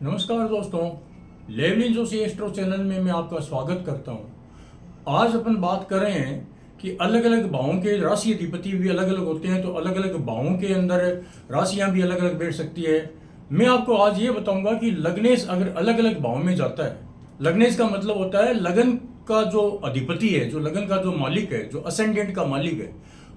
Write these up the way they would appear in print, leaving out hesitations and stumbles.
नमस्कार दोस्तों, लेवलिन Joshi astro channel में मैं आपका स्वागत करता हूं। आज अपन बात कर रहे हैं कि अलग अलग भावों के राशि अधिपति भी अलग अलग होते हैं, तो अलग अलग भावों के अंदर राशियां भी अलग अलग बैठ सकती है। मैं आपको आज ये बताऊंगा कि लग्नेश अगर अलग अलग भाव में जाता है, लग्नेश का मतलब होता है लगन का जो अधिपति है, जो लगन का जो मालिक है, जो असेंडेंट का मालिक है,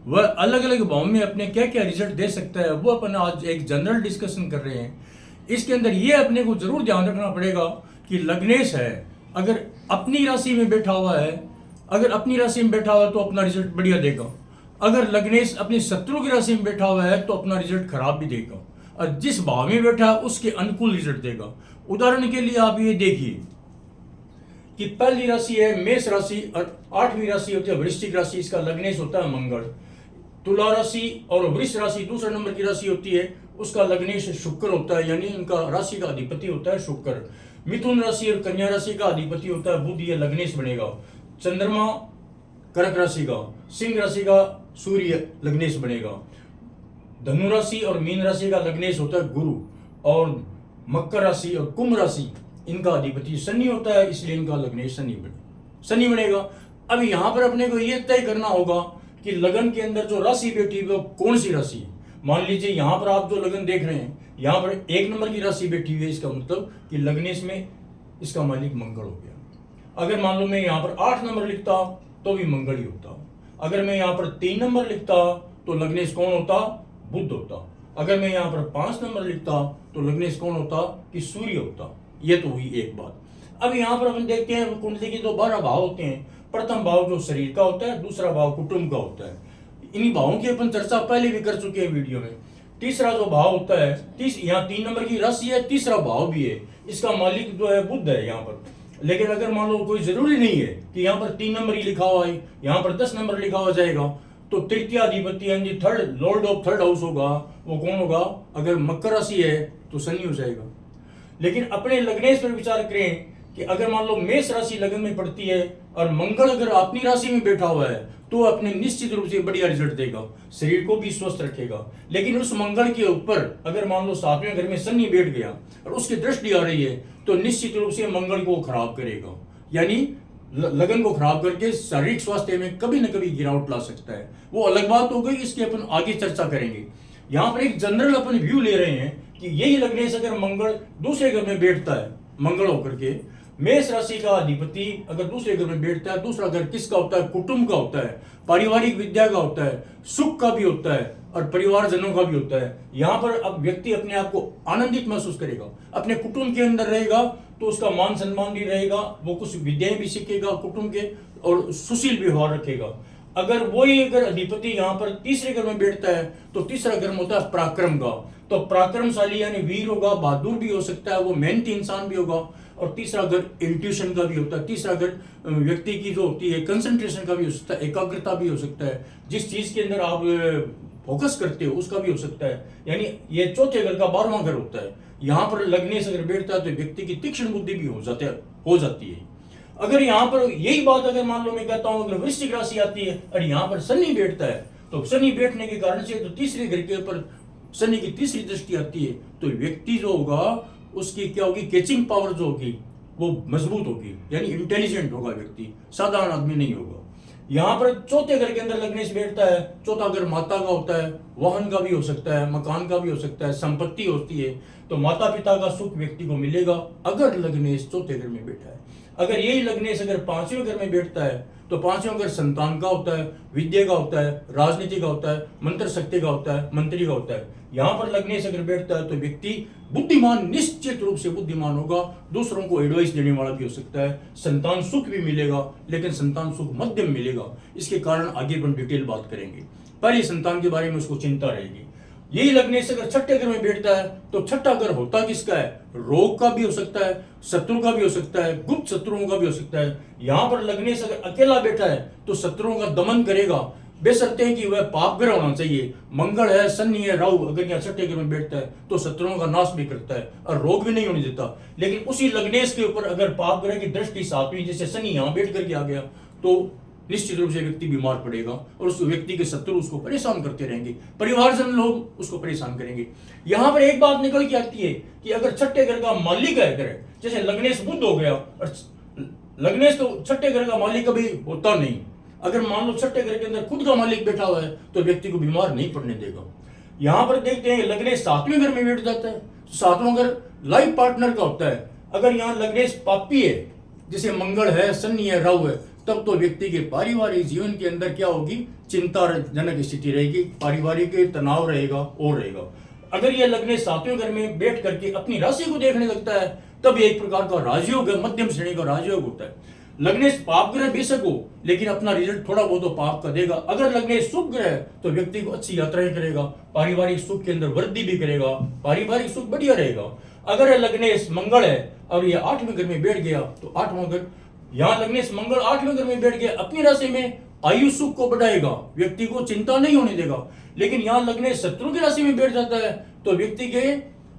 वह अलग अलग भाव में अपने क्या क्या रिजल्ट दे सकता है, वो अपन आज एक जनरल डिस्कशन कर रहे हैं। इसके अंदर ये अपने को जरूर ध्यान रखना पड़ेगा कि लग्नेश है अगर अपनी राशि में बैठा हुआ है, अगर अपनी राशि में बैठा हुआ है तो अपना रिजल्ट बढ़िया देगा। अगर लग्नेश अपनी शत्रु की राशि में बैठा हुआ है तो अपना रिजल्ट खराब भी देगा, और जिस भाव में बैठा है उसके अनुकूल रिजल्ट देगा। उदाहरण के लिए आप ये देखिए कि पहली राशि है मेष राशि और 8वीं राशि होती है वृश्चिक राशि, इसका लग्नेश होता है मंगल। तुला राशि और वृष राशि दूसरे नंबर की राशि होती है, उसका लग्नेश शुक्र होता है, यानी इनका राशि का अधिपति होता है शुक्र। मिथुन राशि और कन्या राशि का अधिपति होता है बुध, ये लग्नेश बनेगा। चंद्रमा कर्क राशि का, सिंह राशि का सूर्य लग्नेश बनेगा। धनु राशि और मीन राशि का लग्नेश होता है गुरु, और मकर राशि और कुंभ राशि इनका अधिपति शनि होता है, इसलिए इनका लग्नेश शनि बनेगा। अब यहां पर अपने को यह तय करना होगा कि लगन के अंदर जो राशि बैठी है वो कौन सी राशि है। मान लीजिए यहां पर आप जो लगन देख रहे हैं, यहां पर 1 नंबर की राशि बैठी हुई है, इसका मतलब कि लग्नेश में इसका मालिक मंगल हो गया। अगर मान लो मैं यहां पर 8 नंबर लिखता तो भी मंगल ही होता। अगर मैं यहां पर 3 नंबर लिखता तो लग्नेश कौन होता? बुध होता। अगर मैं यहां पर 5 नंबर लिखता तो लग्नेश कौन होता? कि सूर्य होता। ये तो हुई एक बात। अब यहां पर अपन देखते हैं कुंडली के तो 12 भाव होते हैं। प्रथम भाव जो शरीर का होता है, दूसरा भाव कुटुंब का होता है। इन्हीं भावों की अपन चर्चा पहले भी कर चुके हैं वीडियो में। तीसरा जो भाव होता है, यहाँ 3 नंबर की राशि है, तीसरा भाव भी है, इसका मालिक जो है बुध है यहाँ पर। लेकिन अगर मान लो कोई जरूरी नहीं है कि यहाँ पर 3 नंबर ही लिखा हुआ है, यहाँ पर 10 नंबर लिखा हुआ जाएगा, तो तृतीय अधिपति यानी third Lord of third house होगा, वो कौन होगा? अगर मकर राशि है तो शनि हो जाएगा। लेकिन अपने लग्नेश पर विचार करें कि अगर मान लो मेष राशि लगन में पड़ती है और मंगल अगर अपनी राशि में बैठा हुआ है तो अपने निश्चित रूप से बढ़िया रिजल्ट देगा, शरीर को भी स्वस्थ रखेगा। लेकिन उस मंगल के ऊपर अगर मान लो 7वें घर में शनि बैठ गया और उसकी दृष्टि आ रही है तो निश्चित रूप से मंगल को खराब करेगा, यानी लगन को खराब करके शारीरिक स्वास्थ्य में कभी न कभी गिरावट ला सकता है। वो अलग बात हो गई, इसकी अपन आगे चर्चा करेंगे। यहाँ पर एक जनरल अपन व्यू ले रहे हैं कि यही लग्नेश अगर मंगल दूसरे घर में बैठता है, मंगल होकर के मेष राशि का अधिपति अगर दूसरे घर में बैठता है, दूसरा घर किसका होता है? कुटुंब का होता है, पारिवारिक विद्या का होता है, सुख का भी होता है और परिवारजनों का भी होता है। यहाँ पर अब व्यक्ति अपने आप को आनंदित महसूस करेगा, अपने कुटुंब के अंदर रहेगा तो उसका मान सम्मान भी रहेगा, वो कुछ विद्याएं भी सीखेगा कुटुंब के, और सुशील व्यवहार रखेगा। अगर वही अगर अधिपति यहाँ पर तीसरे घर में बैठता है तो तीसरा घर होता है पराक्रम का, तो पराक्रमशाली यानी वीर होगा, बहादुर भी हो सकता है, वो मेहनती इंसान भी होगा। और तीसरा घर इंट्यूशन का भी होता है, तीसरा घर व्यक्ति की जो होती है कंसंट्रेशन का भी हो सकता है, एकाग्रता भी हो सकता है, जिस चीज के अंदर आप फोकस करते हो उसका भी हो सकता है। यानी ये चौथे घर का 12वां घर होता है। यहाँ पर लग्नेश अगर बैठता है तो व्यक्ति की तीक्ष्ण बुद्धि भी हो जाती है। अगर यहाँ पर यही बात अगर मान लो मैं कहता हूँ अगर वृश्चिक राशि आती है और यहाँ पर शनि बैठता है, तो शनि बैठने के कारण से तो तीसरे घर के ऊपर शनि की तीसरी दृष्टि आती है, तो व्यक्ति जो होगा उसकी क्या होगी? कैचिंग पावर जो होगी वो मजबूत होगी, यानी इंटेलिजेंट होगा व्यक्ति, साधारण आदमी नहीं होगा। यहाँ पर चौथे घर के अंदर लग्नेश बैठता है, चौथा घर माता का होता है, वाहन का भी हो सकता है, मकान का भी हो सकता है, संपत्ति होती है, तो माता पिता का सुख व्यक्ति को मिलेगा अगर लग्नेश चौथे घर में बैठा है। अगर यही लग्नेश अगर 5वें घर में बैठता है तो 5वां घर संतान का होता है, विद्या का होता है, राजनीति का होता है, मंत्र शक्ति का होता है, मंत्री का होता है। यहाँ पर लग्नेश अगर बैठता है तो व्यक्ति बुद्धिमान, निश्चित रूप से बुद्धिमान होगा, दूसरों को एडवाइस देने वाला भी हो सकता है, संतान सुख भी मिलेगा, लेकिन संतान सुख मध्यम मिलेगा। इसके कारण आगे अपन डिटेल बात करेंगे। पहले संतान के बारे में उसको चिंता रहेगी। यही लग्नेश अगर छठे घर में बैठता है तो छठा घर होता किसका है? रोग का भी हो सकता है, शत्रु का भी हो सकता है, गुप्त शत्रुओं का भी हो सकता है। यहाँ पर लग्नेश अगर अकेला बैठा है तो शत्रुओं का दमन करेगा, बेशर्ते कि वह पाप ग्रह होना चाहिए। मंगल है, शनि है, राहु अगर यहाँ छठे घर में बैठता है तो शत्रुओं का नाश भी करता है और रोग भी नहीं होने देता। लेकिन उसी लग्नेश के ऊपर अगर पाप ग्रह की दृष्टि 7वीं जैसे शनि यहाँ बैठ करके आ गया तो निश्चित रूप से व्यक्ति बीमार पड़ेगा और उस व्यक्ति के शत्रु उसको परेशान करते रहेंगे, परिवारजन लोग उसको परेशान करेंगे। यहां पर एक बात निकल के आती है कि अगर छठे घर का मालिक है, अगर जैसे लग्नेश बुध हो गया, और लग्नेश तो छठे घर का मालिक कभी होता नहीं, अगर मान लो छठे घर के अंदर खुद का मालिक बैठा हुआ है तो व्यक्ति को बीमार नहीं पड़ने देगा। यहां पर देखते हैं लग्नेश सातवें घर में बैठ जाता है, सातवां घर लाइफ पार्टनर का होता है। अगर यहाँ लग्नेश पापी है, जैसे मंगल है, शनि है, राहु है, तब तो व्यक्ति के पारिवारिक जीवन के अंदर क्या होगी, चिंताजनक स्थिति रहेगी, पारिवारिक तनाव रहेगा और रहेगा। अगर ये लग्नेश सातवें घर में बैठ करके अपनी राशि को देखने लगता है तब एक प्रकार का राजयोग है, मध्यम श्रेणी का राजयोग होता है। लग्नेश पाप ग्रह बेशक हो लेकिन अपना रिजल्ट थोड़ा बहुत तो पाप का देगा। अगर लग्नेश शुभ ग्रह है तो व्यक्ति को अच्छी यात्राएं करेगा, पारिवारिक सुख के अंदर वृद्धि भी करेगा, पारिवारिक सुख बढ़िया रहेगा। अगर लग्नेश मंगल है और ये आठवें घर में बैठ गया तो आठवां घर, यहाँ लग्नेश मंगल आठवें घर में बैठ गया, अपनी राशि में आयु सुख को बढ़ाएगा, व्यक्ति को चिंता नहीं होने देगा। लेकिन यहाँ लग्नेश शत्रु की राशि में बैठ जाता है तो व्यक्ति के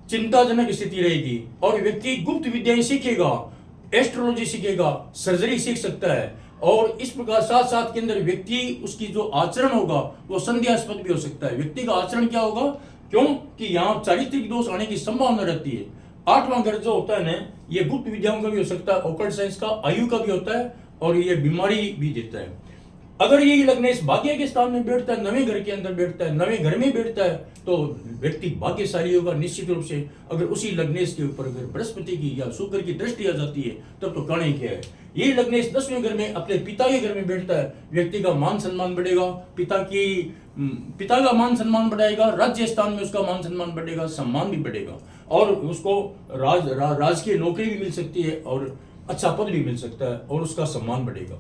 चिंताजनक स्थिति रहेगी और व्यक्ति गुप्त विद्याएं सीखेगा, एस्ट्रोलॉजी सीखेगा, सर्जरी सीख सकता है। और इस प्रकार साथ साथ के अंदर व्यक्ति उसकी जो आचरण होगा वो संदेहास्पद भी हो सकता है। व्यक्ति का आचरण क्या होगा, क्यों कि यहाँ चारित्रिक दोष आने की संभावना रहती है। आठवां घर जो होता है ना, ये गुप्त विद्याओं का भी हो सकता है, ऑकल्ट साइंस का, आयु का भी होता है और ये बीमारी भी देता है। अगर ये लग्नेश भाग्य के स्थान में बैठता है, नवे घर के अंदर बैठता है, नवे घर में बैठता है तो व्यक्ति भाग्यशाली होगा निश्चित रूप से। अगर उसी लग्नेश के ऊपर अगर बृहस्पति की या शुक्र की दृष्टि आ जाती है तब तो कहना ही क्या है। ये लग्नेश 10वें घर में अपने पिता के घर में बैठता है, व्यक्ति का मान सम्मान बढ़ेगा, पिता का मान सम्मान बढ़ाएगा, राज्य स्थान में उसका मान सम्मान बढ़ेगा, सम्मान भी बढ़ेगा और उसको राजकीय नौकरी भी मिल सकती है और अच्छा पद भी मिल सकता है और उसका सम्मान बढ़ेगा।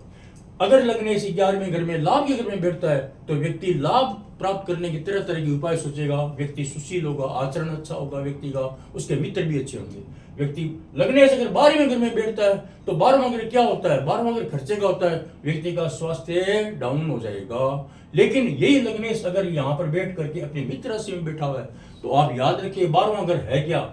अगर लग्नेश 11वें घर में लाभ के घर में बैठता है तो व्यक्ति लाभ प्राप्त करने की तरह तरह के उपाय सोचेगा, व्यक्ति सुशील होगा, आचरण अच्छा होगा व्यक्ति का, उसके मित्र भी अच्छे होंगे। व्यक्ति लग्नेश अगर 12वें घर में बैठता है तो 12वां घर क्या होता है, 12वां घर खर्चे का होता है, व्यक्ति का स्वास्थ्य डाउन हो जाएगा। लेकिन यही लग्नेश अगर यहाँ पर बैठ करके अपने मित्र राशि में बैठा हुआ है तो आप याद रखिए 12वां घर है क्या,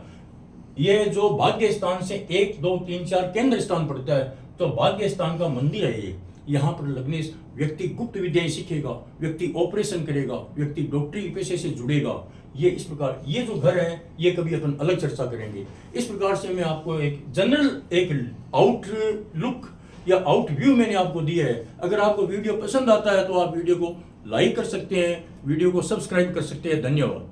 ये जो भाग्य स्थान से 1, 2, 3, 4 केंद्र स्थान पड़ता है तो भाग्य स्थान का मंदिर है ये। यहाँ पर लग्नेश व्यक्ति गुप्त विद्याएं सीखेगा, व्यक्ति ऑपरेशन करेगा, व्यक्ति डॉक्टरी पेशे से जुड़ेगा। ये इस प्रकार, ये जो घर है ये कभी अपन अलग चर्चा करेंगे। इस प्रकार से मैं आपको एक जनरल एक आउटलुक या आउट व्यू मैंने आपको दिया है। अगर आपको वीडियो पसंद आता है तो आप वीडियो को लाइक कर सकते हैं, वीडियो को सब्सक्राइब कर सकते हैं। धन्यवाद।